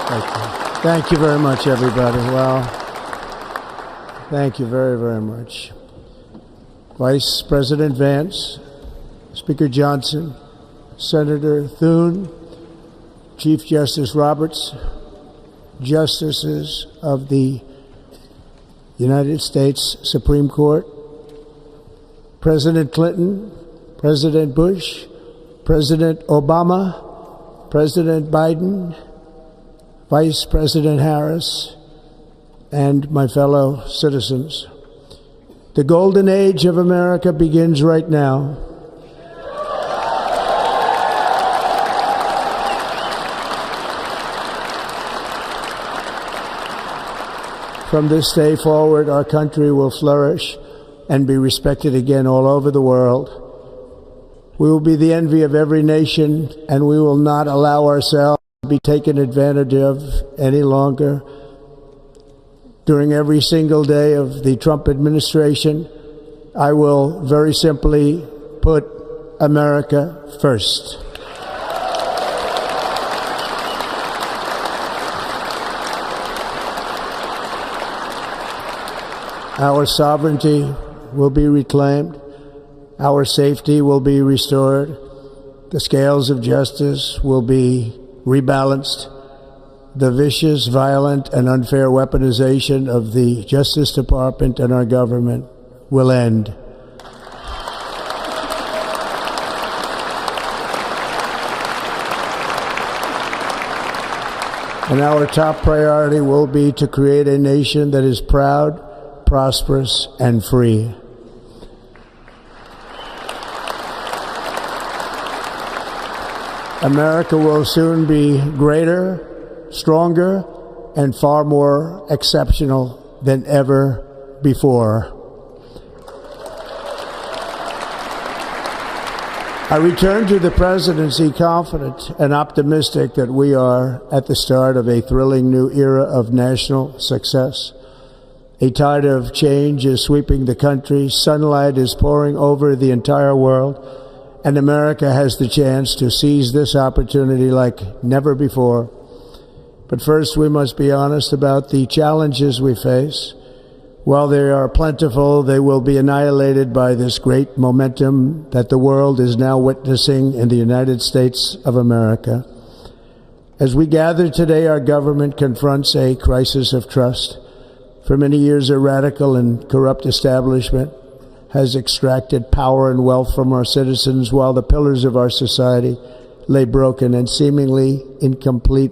Thank you. Thank you very much, everybody. Well, thank you very, very much. Vice President Vance, Speaker Johnson, Senator Thune, Chief Justice Roberts, Justices of the United States Supreme Court, President Clinton, President Bush, President Obama, President Biden, Vice President Harris, and my fellow citizens. The golden age of America begins right now. From this day forward, our country will flourish and be respected again all over the world. We will be the envy of every nation, and we will not allow ourselves to be taken advantage of any longer. During every single day of the Trump administration, I will very simply put America first. Our sovereignty will be reclaimed. Our safety will be restored. The scales of justice will be rebalanced. The vicious, violent, and unfair weaponization of the Justice Department and our government will end. And our top priority will be to create a nation that is proud, prosperous, and free. America will soon be greater, stronger, and far more exceptional than ever before. I return to the presidency confident and optimistic that we are at the start of a thrilling new era of national success. A tide of change is sweeping the country. Sunlight is pouring over the entire world, and America has the chance to seize this opportunity like never before. But first, we must be honest about the challenges we face. While they are plentiful, they will be annihilated by this great momentum that the world is now witnessing in the United States of America. As we gather today, our government confronts a crisis of trust. For many years, a radical and corrupt establishment has extracted power and wealth from our citizens while the pillars of our society lay broken and seemingly in complete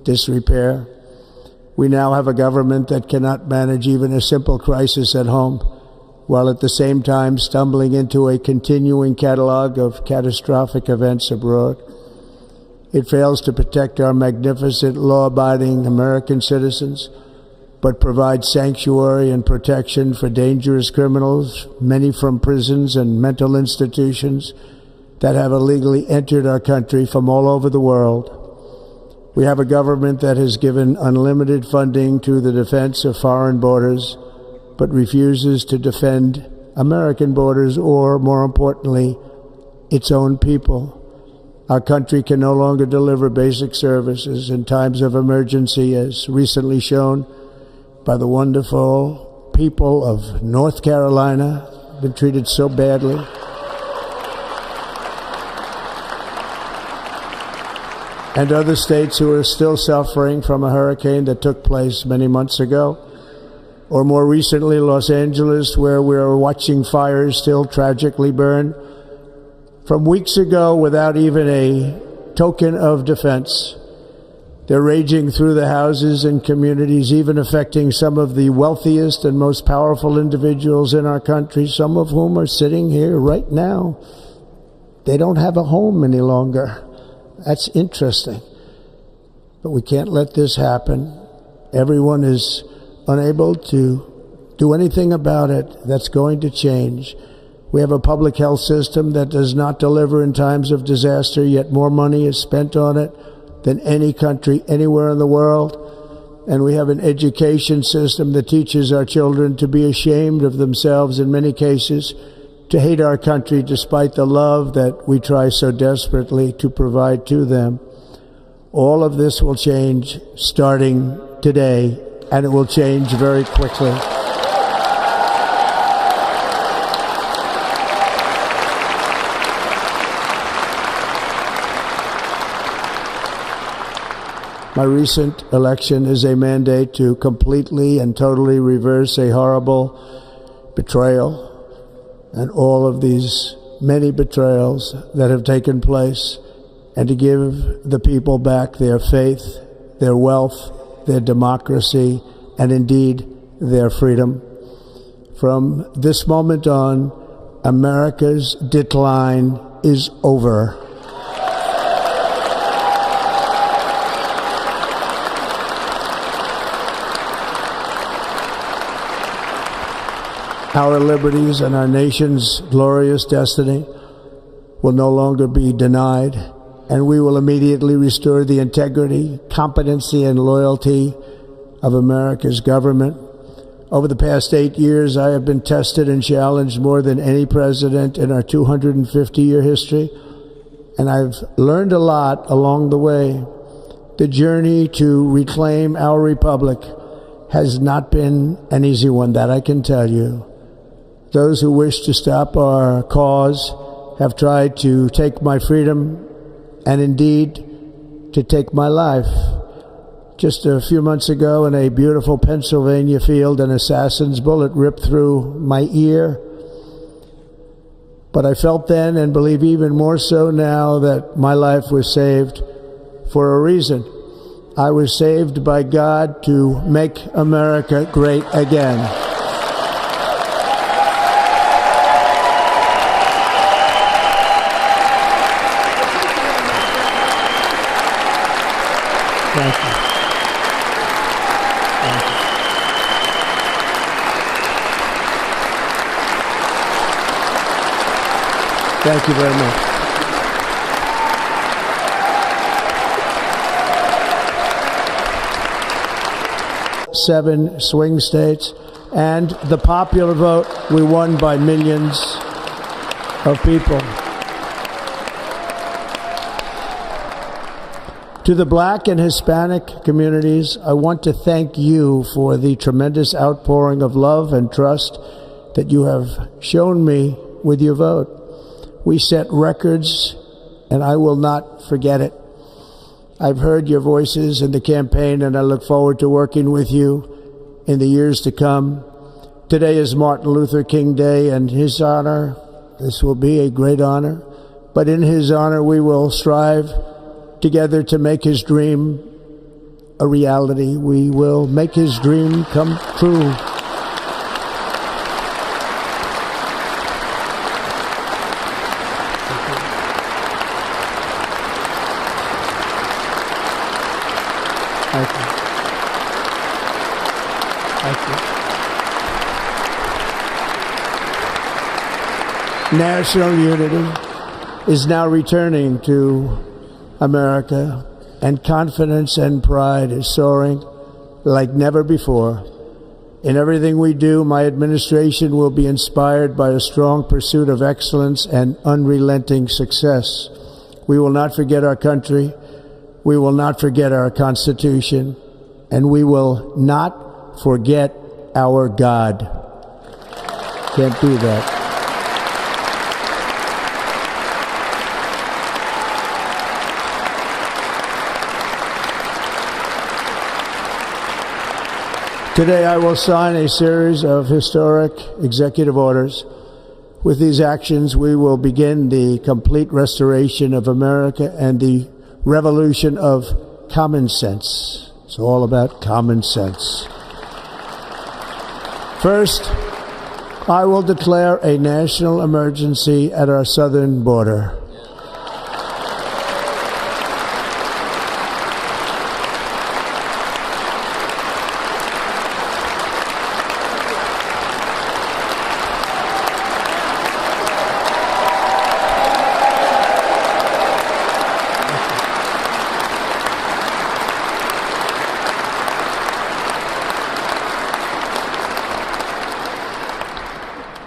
disrepair. We now have a government that cannot manage even a simple crisis at home, while at the same time stumbling into a continuing catalog of catastrophic events abroad. It fails to protect our magnificent, law-abiding American citizens, but provides sanctuary and protection for dangerous criminals, many from prisons and mental institutions that have illegally entered our country from all over the world. We have a government that has given unlimited funding to the defense of foreign borders, but refuses to defend American borders or, more importantly, its own people. Our country can no longer deliver basic services in times of emergency, as recently shown by the wonderful people of North Carolina, been treated so badly. And other states who are still suffering from a hurricane that took place many months ago. Or more recently, Los Angeles, where we're watching fires still tragically burn from weeks ago without even a token of defense. They're raging through the houses and communities, even affecting some of the wealthiest and most powerful individuals in our country, some of whom are sitting here right now. They don't have a home any longer. That's interesting. But we can't let this happen. Everyone is unable to do anything about it. That's going to change. We have a public health system that does not deliver in times of disaster, yet more money is spent on it than any country anywhere in the world. And we have an education system that teaches our children to be ashamed of themselves in many cases, to hate our country despite the love that we try so desperately to provide to them. All of this will change starting today, and it will change very quickly. My recent election is a mandate to completely and totally reverse a horrible betrayal and all of these many betrayals that have taken place, and to give the people back their faith, their wealth, their democracy, and indeed their freedom. From this moment on, America's decline is over. Our liberties and our nation's glorious destiny will no longer be denied, and we will immediately restore the integrity, competency, and loyalty of America's government. Over the past 8 years, I have been tested and challenged more than any president in our 250-year history, and I've learned a lot along the way. The journey to reclaim our republic has not been an easy one, that I can tell you. Those who wish to stop our cause have tried to take my freedom and indeed to take my life. Just a few months ago in a beautiful Pennsylvania field, an assassin's bullet ripped through my ear. But I felt then, and believe even more so now, that my life was saved for a reason. I was saved by God to make America great again. Thank you. Thank you. Thank you very much. Seven swing states, and the popular vote, we won by millions of people. To the Black and Hispanic communities, I want to thank you for the tremendous outpouring of love and trust that you have shown me with your vote. We set records, and I will not forget it. I've heard your voices in the campaign, and I look forward to working with you in the years to come. Today is Martin Luther King Day, and his honor, this will be a great honor, but in his honor we will strive together to make his dream a reality. We will make his dream come true. Thank you. Thank you. National unity is now returning to America, and confidence and pride is soaring like never before. In everything we do, my administration will be inspired by a strong pursuit of excellence and unrelenting success. We will not forget our country, we will not forget our Constitution, and we will not forget our God. Can't do that. Today I will sign a series of historic executive orders. With these actions, we will begin the complete restoration of America and the revolution of common sense. It's all about common sense. First, I will declare a national emergency at our southern border.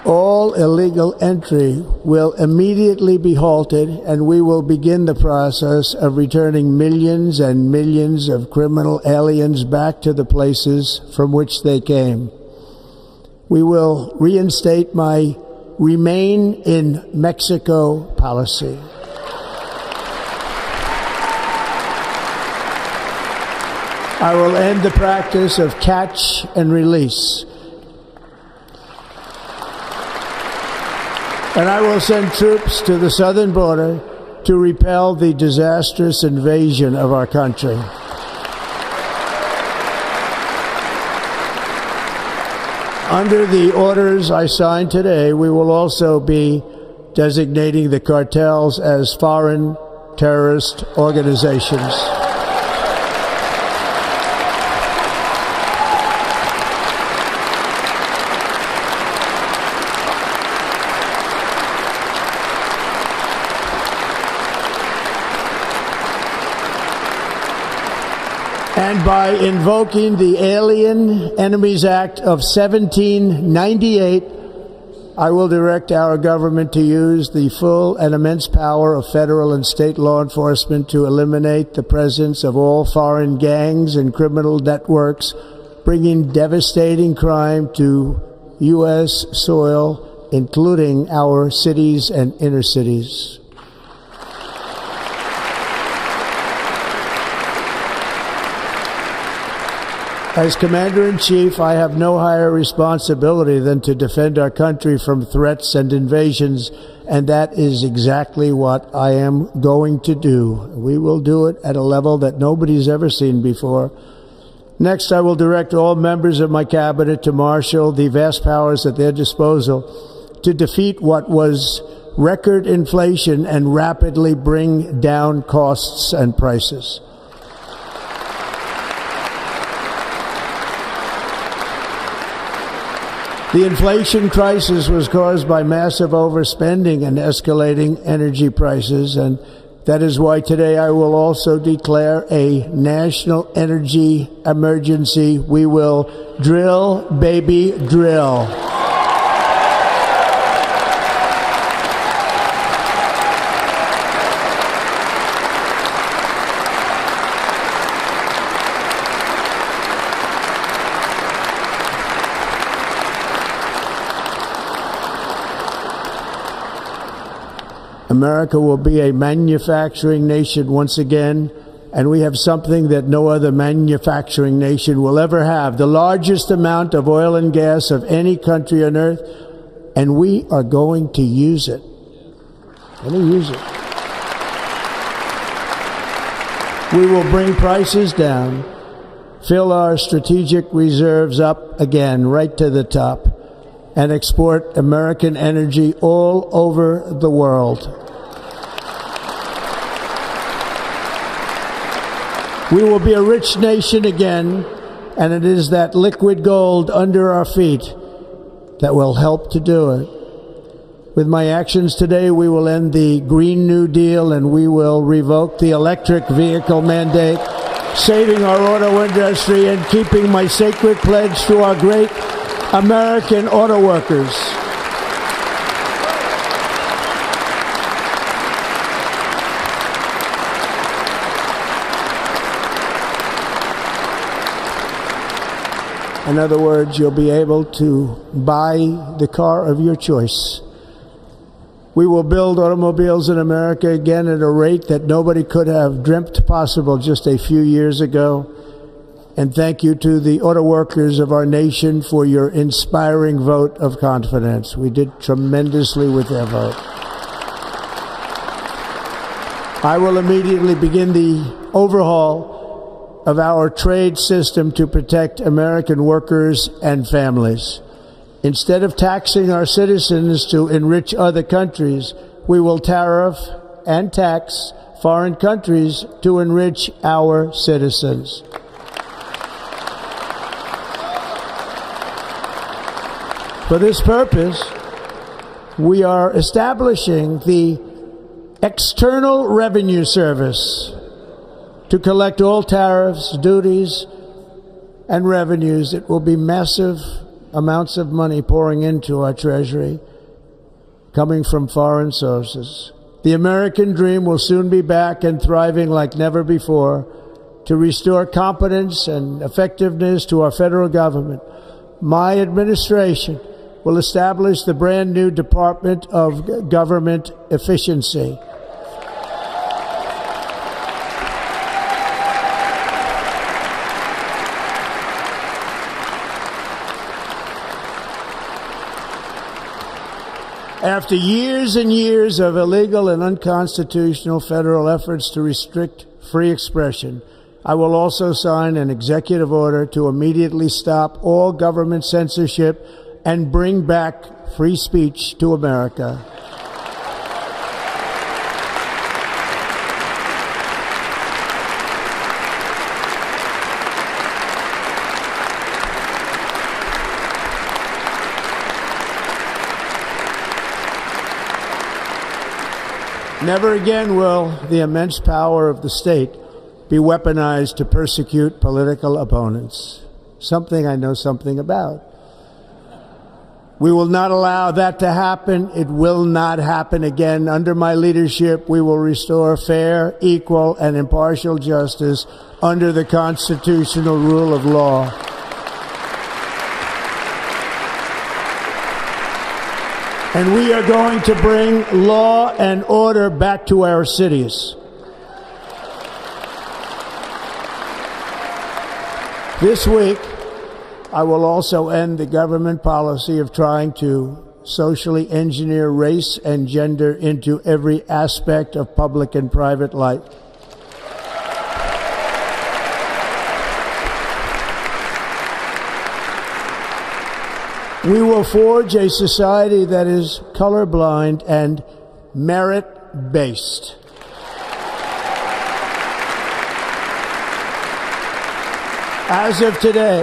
All illegal entry will immediately be halted, and we will begin the process of returning millions and millions of criminal aliens back to the places from which they came. We will reinstate my Remain in Mexico policy. I will end the practice of catch and release. And I will send troops to the southern border to repel the disastrous invasion of our country. Under the orders I signed today, we will also be designating the cartels as foreign terrorist organizations. And by invoking the Alien Enemies Act of 1798, I will direct our government to use the full and immense power of federal and state law enforcement to eliminate the presence of all foreign gangs and criminal networks, bringing devastating crime to U.S. soil, including our cities and inner cities. As Commander-in-Chief, I have no higher responsibility than to defend our country from threats and invasions, and that is exactly what I am going to do. We will do it at a level that nobody's ever seen before. Next, I will direct all members of my cabinet to marshal the vast powers at their disposal to defeat what was record inflation and rapidly bring down costs and prices. The inflation crisis was caused by massive overspending and escalating energy prices, and that is why today I will also declare a national energy emergency. We will drill, baby, drill. America will be a manufacturing nation once again, and we have something that no other manufacturing nation will ever have, the largest amount of oil and gas of any country on earth, and we are going to use it. We will bring prices down, fill our strategic reserves up again right to the top, and export American energy all over the world. We will be a rich nation again, and it is that liquid gold under our feet that will help to do it. With my actions today, we will end the Green New Deal, and we will revoke the electric vehicle mandate, saving our auto industry and keeping my sacred pledge to our great American auto workers. In other words, you'll be able to buy the car of your choice. We will build automobiles in America again at a rate that nobody could have dreamt possible just a few years ago. And thank you to the auto workers of our nation for your inspiring vote of confidence. We did tremendously with their vote. I will immediately begin the overhaul of our trade system to protect American workers and families. Instead of taxing our citizens to enrich other countries, we will tariff and tax foreign countries to enrich our citizens. For this purpose, we are establishing the External Revenue Service to collect all tariffs, duties, and revenues. It will be massive, amounts of money pouring into our treasury, coming from foreign sources. The American dream will soon be back and thriving like never before. To restore competence and effectiveness to our federal government, my administration will establish the brand new Department of Government Efficiency. After years and years of illegal and unconstitutional federal efforts to restrict free expression, I will also sign an executive order to immediately stop all government censorship and bring back free speech to America. Never again will the immense power of the state be weaponized to persecute political opponents, something I know something about. We will not allow that to happen. It will not happen again. Under my leadership, we will restore fair, equal, and impartial justice under the constitutional rule of law. And we are going to bring law and order back to our cities. This week, I will also end the government policy of trying to socially engineer race and gender into every aspect of public and private life. We will forge a society that is colorblind and merit-based. As of today,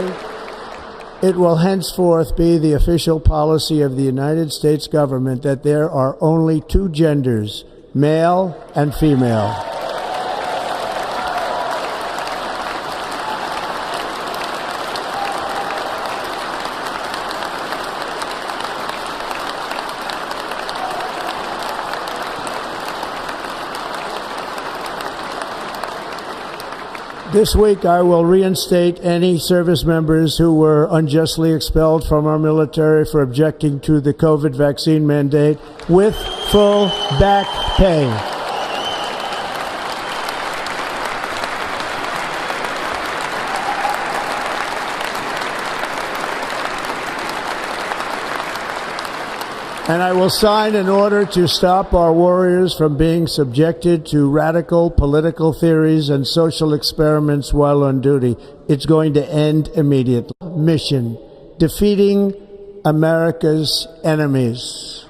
it will henceforth be the official policy of the United States government that there are only two genders, male and female. This week, I will reinstate any service members who were unjustly expelled from our military for objecting to the COVID vaccine mandate with full back pay. And I will sign an order to stop our warriors from being subjected to radical political theories and social experiments while on duty. It's going to end immediately. Mission: defeating America's enemies.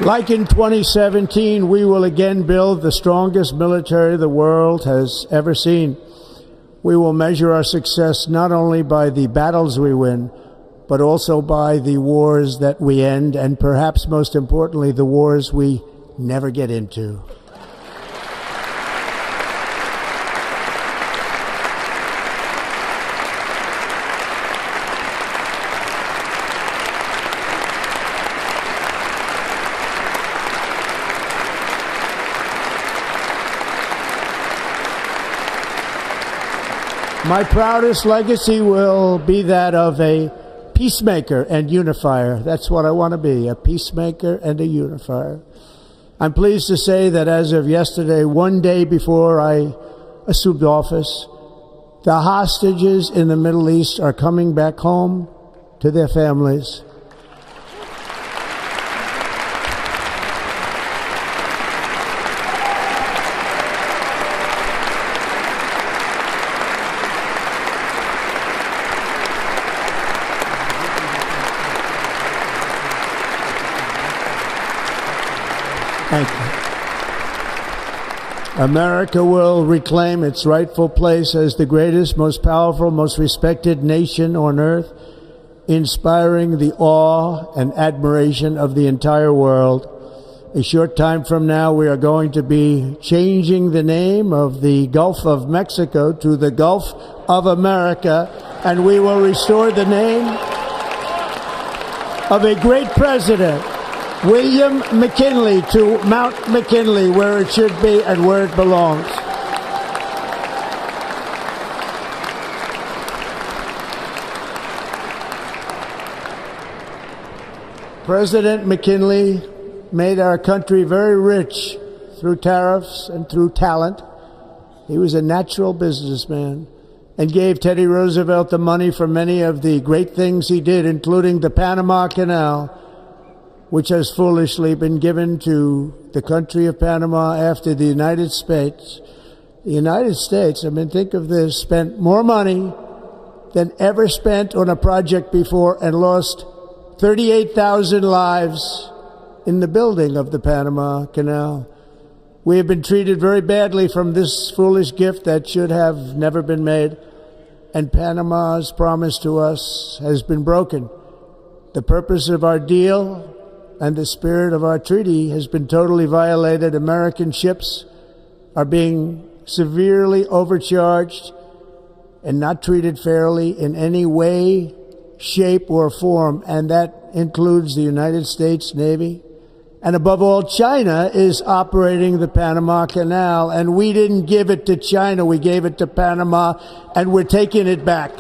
Like in 2017, we will again build the strongest military the world has ever seen. We will measure our success not only by the battles we win, but also by the wars that we end, and perhaps most importantly, the wars we never get into. My proudest legacy will be that of a peacemaker and unifier. That's what I want to be, a peacemaker and a unifier. I'm pleased to say that as of yesterday, one day before I assumed office, the hostages in the Middle East are coming back home to their families. Thank you. America will reclaim its rightful place as the greatest, most powerful, most respected nation on earth, inspiring the awe and admiration of the entire world. A short time from now, we are going to be changing the name of the Gulf of Mexico to the Gulf of America, and we will restore the name of a great president, William McKinley, to Mount McKinley, where it should be and where it belongs. President McKinley made our country very rich through tariffs and through talent. He was a natural businessman and gave Teddy Roosevelt the money for many of the great things he did, including the Panama Canal, which has foolishly been given to the country of Panama after the United States. The United States, I mean, think of this, spent more money than ever spent on a project before and lost 38,000 lives in the building of the Panama Canal. We have been treated very badly from this foolish gift that should have never been made, and Panama's promise to us has been broken. The purpose of our deal and the spirit of our treaty has been totally violated. American ships are being severely overcharged and not treated fairly in any way, shape, or form, and that includes the United States Navy. And above all, China is operating the Panama Canal, and we didn't give it to China, we gave it to Panama, and we're taking it back.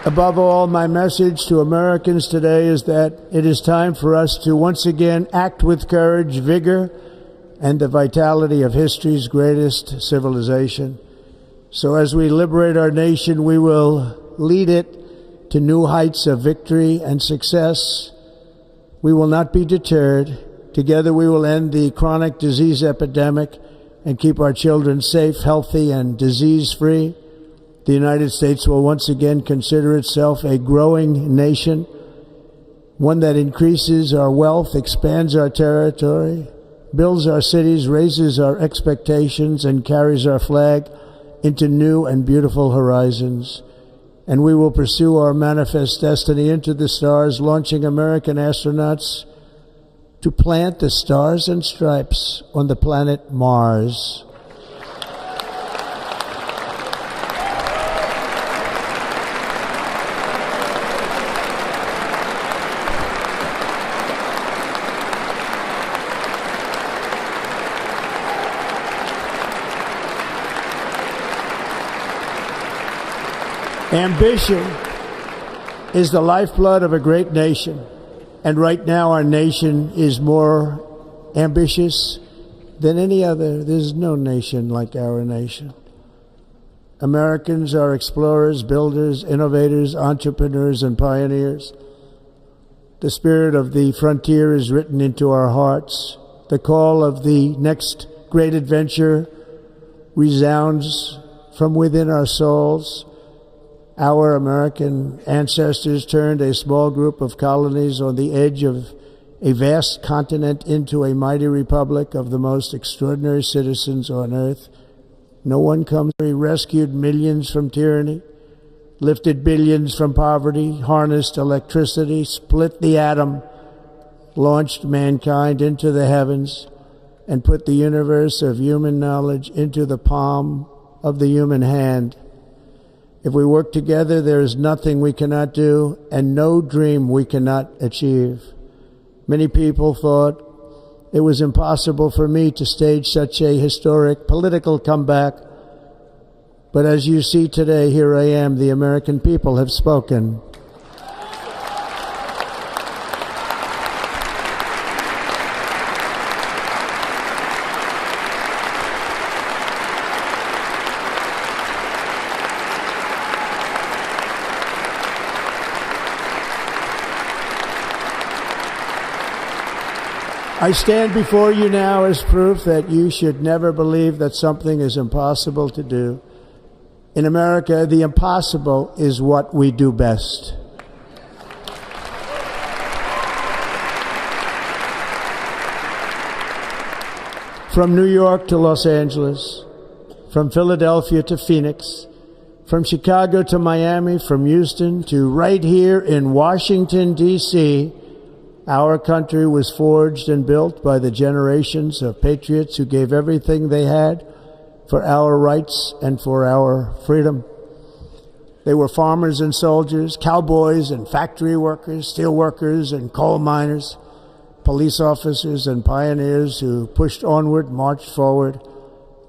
Above all, my message to Americans today is that it is time for us to once again act with courage, vigor, and the vitality of history's greatest civilization. So as we liberate our nation, we will lead it to new heights of victory and success. We will not be deterred. Together we will end the chronic disease epidemic and keep our children safe, healthy, and disease-free. The United States will once again consider itself a growing nation, one that increases our wealth, expands our territory, builds our cities, raises our expectations, and carries our flag into new and beautiful horizons. And we will pursue our manifest destiny into the stars, launching American astronauts to plant the stars and stripes on the planet Mars. Ambition is the lifeblood of a great nation, and right now our nation is more ambitious than any other. There's no nation like our nation. Americans are explorers, builders, innovators, entrepreneurs, and pioneers. The spirit of the frontier is written into our hearts. The call of the next great adventure resounds from within our souls. Our American ancestors turned a small group of colonies on the edge of a vast continent into a mighty republic of the most extraordinary citizens on earth. No one comes. He rescued millions from tyranny, lifted billions from poverty, harnessed electricity, split the atom, launched mankind into the heavens, and put the universe of human knowledge into the palm of the human hand. If we work together, there is nothing we cannot do and no dream we cannot achieve. Many people thought it was impossible for me to stage such a historic political comeback. But as you see today, here I am. The American people have spoken. I stand before you now as proof that you should never believe that something is impossible to do. In America, the impossible is what we do best. From New York to Los Angeles, from Philadelphia to Phoenix, from Chicago to Miami, from Houston to right here in Washington, D.C., our country was forged and built by the generations of patriots who gave everything they had for our rights and for our freedom. They were farmers and soldiers, cowboys and factory workers, steel workers and coal miners, police officers and pioneers who pushed onward, marched forward,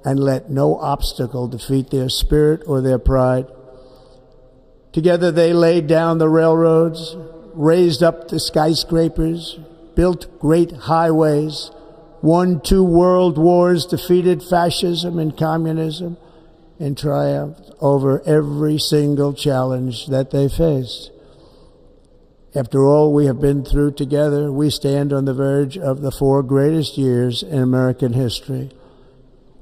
and let no obstacle defeat their spirit or their pride. Together they laid down the railroads, raised up the skyscrapers, built great highways, won 2 world wars, defeated fascism and communism, and triumphed over every single challenge that they faced. After all we have been through together, we stand on the verge of the 4 greatest years in American history.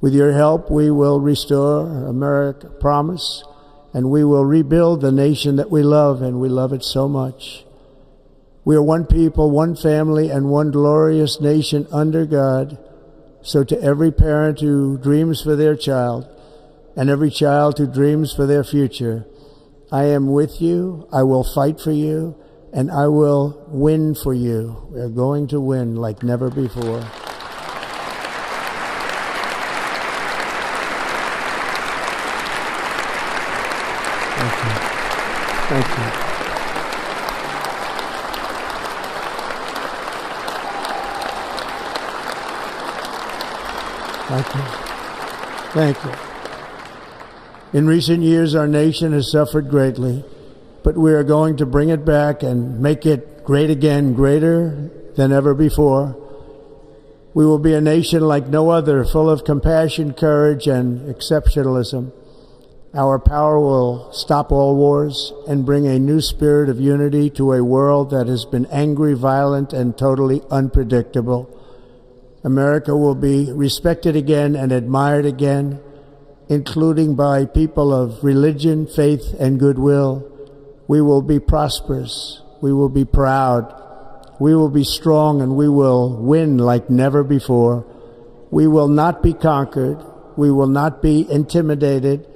With your help, we will restore America, promise, and we will rebuild the nation that we love, and we love it so much. We are one people, one family, and one glorious nation under God. So to every parent who dreams for their child, and every child who dreams for their future, I am with you, I will fight for you, and I will win for you. We are going to win like never before. Thank you. Thank you. Thank you. Thank you. In recent years, our nation has suffered greatly, but we are going to bring it back and make it great again, greater than ever before. We will be a nation like no other, full of compassion, courage, and exceptionalism. Our power will stop all wars and bring a new spirit of unity to a world that has been angry, violent, and totally unpredictable. America will be respected again and admired again, including by people of religion, faith, and goodwill. We will be prosperous. We will be proud. We will be strong, and we will win like never before. We will not be conquered. We will not be intimidated.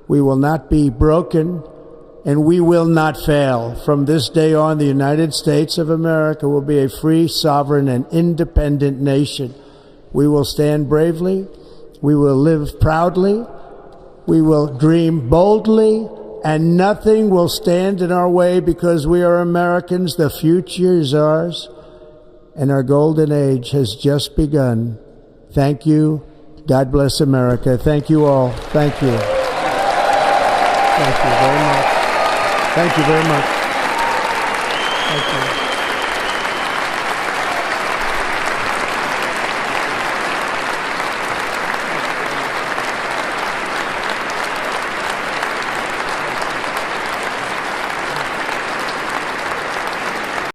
We will not be broken, and we will not fail. From this day on, the United States of America will be a free, sovereign, and independent nation. We will stand bravely. We will live proudly. We will dream boldly, and nothing will stand in our way because we are Americans. The future is ours, and our golden age has just begun. Thank you. God bless America. Thank you all. Thank you. Thank you very much. Thank you very much. Thank you.